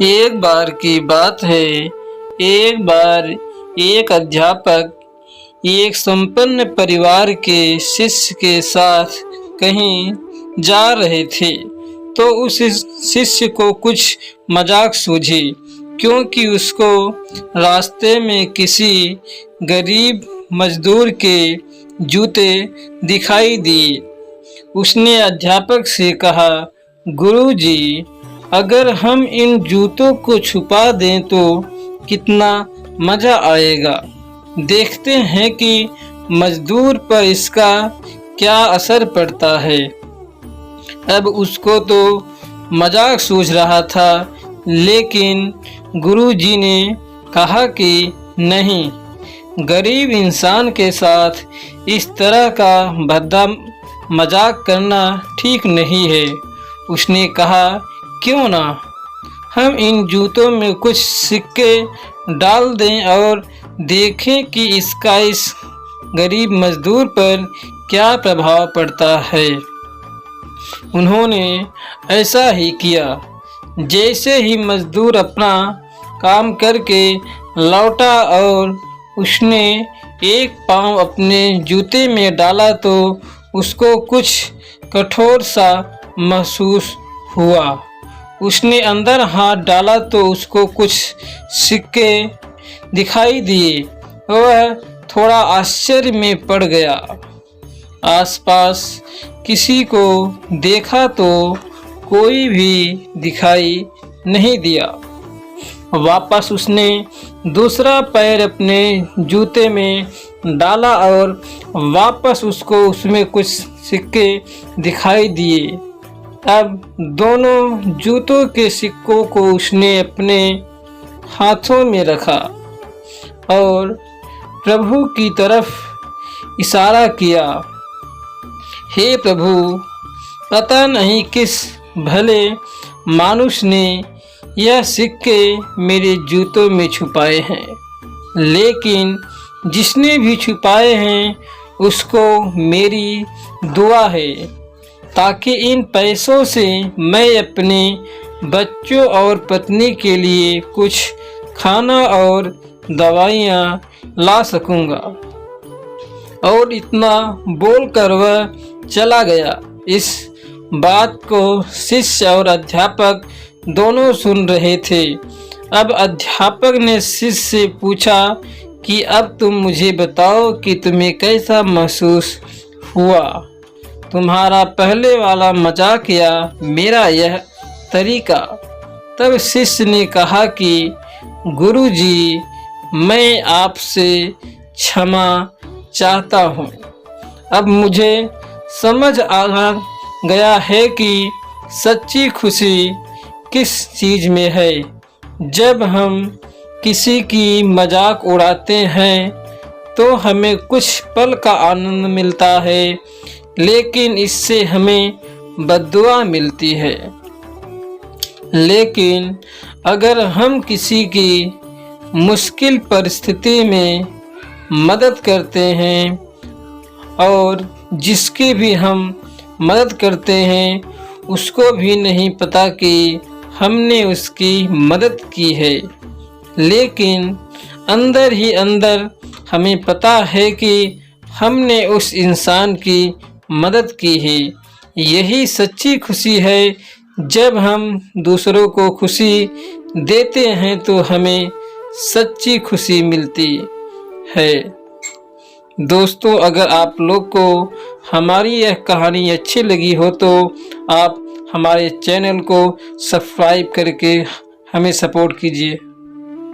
एक बार की बात है, एक बार एक अध्यापक एक संपन्न परिवार के शिष्य के साथ कहीं जा रहे थे, तो उस शिष्य को कुछ मजाक सूझी, क्योंकि उसको रास्ते में किसी गरीब मजदूर के जूते दिखाई दिए। उसने अध्यापक से कहा, गुरुजी, अगर हम इन जूतों को छुपा दें तो कितना मजा आएगा। देखते हैं कि मजदूर पर इसका क्या असर पड़ता है। अब उसको तो मजाक सूझ रहा था, लेकिन गुरुजी ने कहा कि नहीं, गरीब इंसान के साथ इस तरह का भद्दा मजाक करना ठीक नहीं है। उसने कहा, क्यों ना हम इन जूतों में कुछ सिक्के डाल दें और देखें कि इसका इस गरीब मजदूर पर क्या प्रभाव पड़ता है। उन्होंने ऐसा ही किया। जैसे ही मजदूर अपना काम करके लौटा और उसने एक पाँव अपने जूते में डाला तो उसको कुछ कठोर सा महसूस हुआ। उसने अंदर हाथ डाला तो उसको कुछ सिक्के दिखाई दिए। वह थोड़ा आश्चर्य में पड़ गया। आसपास किसी को देखा तो कोई भी दिखाई नहीं दिया। वापस उसने दूसरा पैर अपने जूते में डाला और वापस उसको उसमें कुछ सिक्के दिखाई दिए। अब दोनों जूतों के सिक्कों को उसने अपने हाथों में रखा और प्रभु की तरफ इशारा किया। हे प्रभु, पता नहीं किस भले मानुष ने यह सिक्के मेरे जूतों में छुपाए हैं, लेकिन जिसने भी छुपाए हैं उसको मेरी दुआ है, ताकि इन पैसों से मैं अपने बच्चों और पत्नी के लिए कुछ खाना और दवाइयाँ ला सकूँगा। और इतना बोलकर वह चला गया। इस बात को शिष्य और अध्यापक दोनों सुन रहे थे। अब अध्यापक ने शिष्य से पूछा कि अब तुम मुझे बताओ कि तुम्हें कैसा महसूस हुआ, तुम्हारा पहले वाला मजाक या मेरा यह तरीका। तब शिष्य ने कहा कि गुरुजी, मैं आपसे क्षमा चाहता हूँ। अब मुझे समझ आ गया है कि सच्ची खुशी किस चीज़ में है। जब हम किसी की मजाक उड़ाते हैं तो हमें कुछ पल का आनंद मिलता है, लेकिन इससे हमें बद्दुआ मिलती है। लेकिन अगर हम किसी की मुश्किल परिस्थिति में मदद करते हैं और जिसकी भी हम मदद करते हैं उसको भी नहीं पता कि हमने उसकी मदद की है, लेकिन अंदर ही अंदर हमें पता है कि हमने उस इंसान की मदद की है। यही सच्ची खुशी है। जब हम दूसरों को खुशी देते हैं तो हमें सच्ची खुशी मिलती है। दोस्तों, अगर आप लोग को हमारी यह कहानी अच्छी लगी हो तो आप हमारे चैनल को सब्सक्राइब करके हमें सपोर्ट कीजिए।